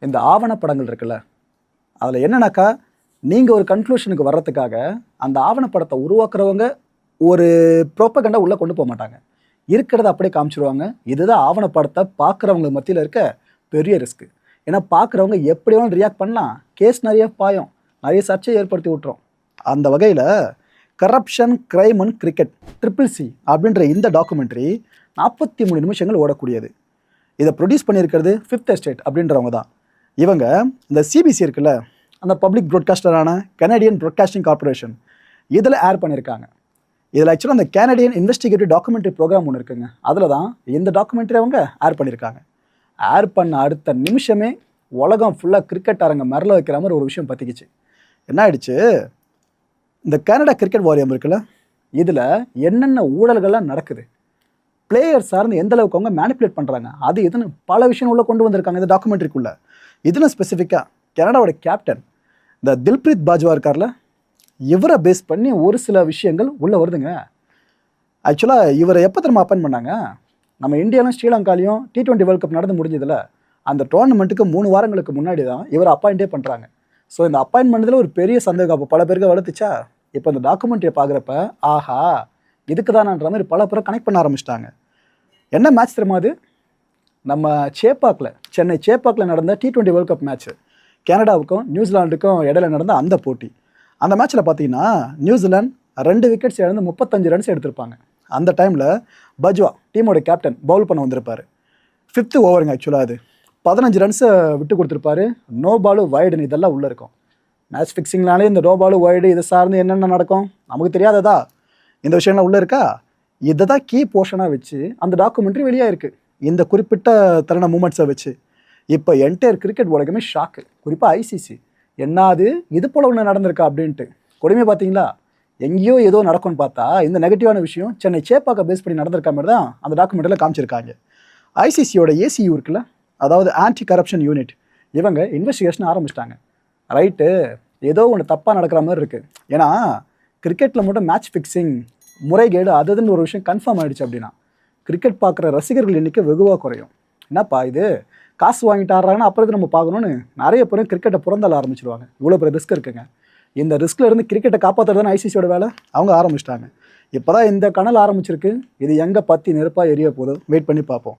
இந்த ஆவணப்படங்கள் இருக்குல்ல, அதில் என்னன்னாக்கா நீங்கள் ஒரு கன்க்ளூஷனுக்கு வர்றதுக்காக அந்த ஆவணப்படத்தை உருவாக்குறவங்க ஒரு ப்ரோப்பகண்டா உள்ளே கொண்டு போக மாட்டாங்க. இருக்கிறத அப்படியே காமிச்சிருவாங்க. இதுதான் ஆவணப்படத்தை பார்க்குறவங்க மத்தியில் இருக்க பெரிய ரிஸ்க்கு. ஏன்னா பார்க்குறவங்க எப்படி வேணும் ரியாக்ட் பண்ணலாம், கேஸ் நிறைய பாயும், நிறைய சர்ச்சையை ஏற்படுத்தி விட்டுரும். அந்த வகையில் corruption crime and cricket CCC அப்படின்ற இந்த டாக்குமெண்ட்ரி 43 நிமிஷங்கள் ஓடக்கூடியது. இதை ப்ரொடியூஸ் பண்ணியிருக்கிறது ஃபிஃப்த் எஸ்டேட் அப்படின்றவங்க தான். இவங்க இந்த CBC இருக்குல்ல, அந்த பப்ளிக் ப்ராட்காஸ்டரான கனடியன் ப்ராட்காஸ்டிங் கார்பரேஷன், இதில் ஏர் பண்ணியிருக்காங்க. இதில் ஆக்சுவலாக அந்த கேனடியன் இன்வெஸ்டிகேட்டிவ் டாக்குமெண்ட்ரி ப்ரோக்ராம் ஒன்று இருக்குங்க, அதில் தான் இந்த டாக்குமெண்ட்ரி அவங்க ஏர் பண்ணியிருக்காங்க. ஏர் பண்ண அடுத்த நிமிஷமே உலகம் ஃபுல்லாக கிரிக்கெட் அரங்க மரல வைக்கிற மாதிரி ஒரு விஷயம் பற்றிக்கிச்சு. என்ன ஆயிடுச்சு, இந்த கனடா கிரிக்கெட் வாரியம் இருக்குல்ல, இதில் என்னென்ன ஊழல்கள்லாம் நடக்குது, பிளேயர் சார்ந்து எந்த அளவுக்கு அவங்க மேனிப்புலேட் பண்ணுறாங்க, அது இதுன்னு பல விஷயம் உள்ள கொண்டு வந்திருக்காங்க இந்த டாக்குமெண்ட்ரிக்குள்ள. இதில் ஸ்பெசிஃபிக்காக கனடாவோட கேப்டன் இந்த தில்பிரீத் பாஜ்வா இருக்கார்ல, இவரை பேஸ் பண்ணி ஒரு சில விஷயங்கள் உள்ளே வருதுங்க. ஆக்சுவலாக இவரை எப்போ திரும்ப அப்பாயின் பண்ணாங்க, நம்ம இந்தியாவிலும் ஸ்ரீலங்காலையும் T20 வேர்ல்ட் கப் நடந்து முடிஞ்சதில்ல, அந்த டோர்னமெண்ட்டுக்கு 3 வாரங்களுக்கு முன்னாடி தான் இவர் அப்பாயிண்டே பண்ணுறாங்க. ஸோ இந்த அப்பாயின் பண்ணதில் ஒரு பெரிய சந்தேகம் அப்போ பல பேருக்கு வளர்த்துச்சா. இப்போ இந்த டாக்குமெண்ட்ரியை பார்க்குறப்ப ஆஹா இதுக்கு தானன்ற மாதிரி பல பேரை கனெக்ட் பண்ண ஆரம்பிச்சிட்டாங்க. என்ன மேட்ச் தெரியுமா அது, நம்ம சேப்பாக்கில், சென்னை சேப்பாக்கில் நடந்த T20 வேர்ல்ட் கப் மேட்ச்சு, கனடாவுக்கும் நியூசிலாண்டுக்கும் இடையில நடந்த அந்த போட்டி. அந்த மேட்ச்சில் பார்த்தீங்கன்னா நியூசிலாந்து 2 விக்கெட்ஸ் இழந்து 35 ரன்ஸ் எடுத்திருப்பாங்க. அந்த டைமில் பஜ்வா டீமோட கேப்டன் பவுல் பண்ண வந்திருப்பார். 5th ஓவருங்க ஆக்சுவலாக, அது 15 ரன்ஸை விட்டு கொடுத்துருப்பாரு. நோ பாலு வைடுன்னு இதெல்லாம் உள்ளே இருக்கும். மேட்ச் ஃபிக்ஸிங்னாலே இந்த நோ பாலு வைடு இதை சார்ந்து என்னென்ன நடக்கும் நமக்கு தெரியாததா, இந்த விஷயம்லாம் உள்ளே இருக்கா. இதை தான் கீ போர்ஷனாக வச்சு அந்த டாக்குமெண்ட்ரி வெளியாக இருக்குது, இந்த குறிப்பிட்ட தருண மூமெண்ட்ஸை வச்சு. இப்போ என்டையர் கிரிக்கெட் உலகமே ஷாக்கு, குறிப்பாக ICC என்னது இது போல் ஒன்று நடந்திருக்கா அப்படின்ட்டு. கொடுமையை பார்த்தீங்களா, எங்கேயோ ஏதோ நடக்கும்னு பார்த்தா இந்த நெகட்டிவான விஷயம் சென்னை சேப்பாக்கை பேஸ் பண்ணி நடந்திருக்க மாதிரி தான் அந்த டாக்குமெண்ட்டில் காமிச்சிருக்காங்க. ICCயோட ACU இருக்குல்ல, அதாவது ஆன்டி கரப்ஷன் யூனிட், இவங்க இன்வெஸ்டிகேஷன் ஆரம்பிச்சிட்டாங்க. ரைட்டு, ஏதோ ஒன்று தப்பாக நடக்கிற மாதிரி இருக்குது. ஏன்னா கிரிக்கெட்டில் மட்டும் மேட்ச் ஃபிக்ஸிங் முறைகேடு அதுன்னு ஒரு விஷயம் கன்ஃபார்ம் ஆகிடுச்சு அப்படின்னா கிரிக்கெட் பார்க்குற ரசிகர்கள் எண்ணிக்கை வெகுவாக குறையும். என்னப்பா இது காசு வாங்கிட்டு ஆடுறாங்கன்னா அப்புறம் இது நம்ம பார்க்கணுன்னு நிறைய பேரும் கிரிக்கெட்டை புறந்தள்ள ஆரம்பிச்சிருவாங்க. இவ்வளோ பெரிய ரிஸ்க் இருக்குங்க. இந்த ரிஸ்கில் இருந்து கிரிக்கெட்டை காப்பாற்றுறதுன்னு ICCயோட வேலை, அவங்க ஆரம்பிச்சிட்டாங்க. இப்போ தான் இந்த கனல் ஆரம்பிச்சிருக்கு. இது எங்கே பற்றி நெருப்பாக எரிய போதும், வெயிட் பண்ணி பார்ப்போம்.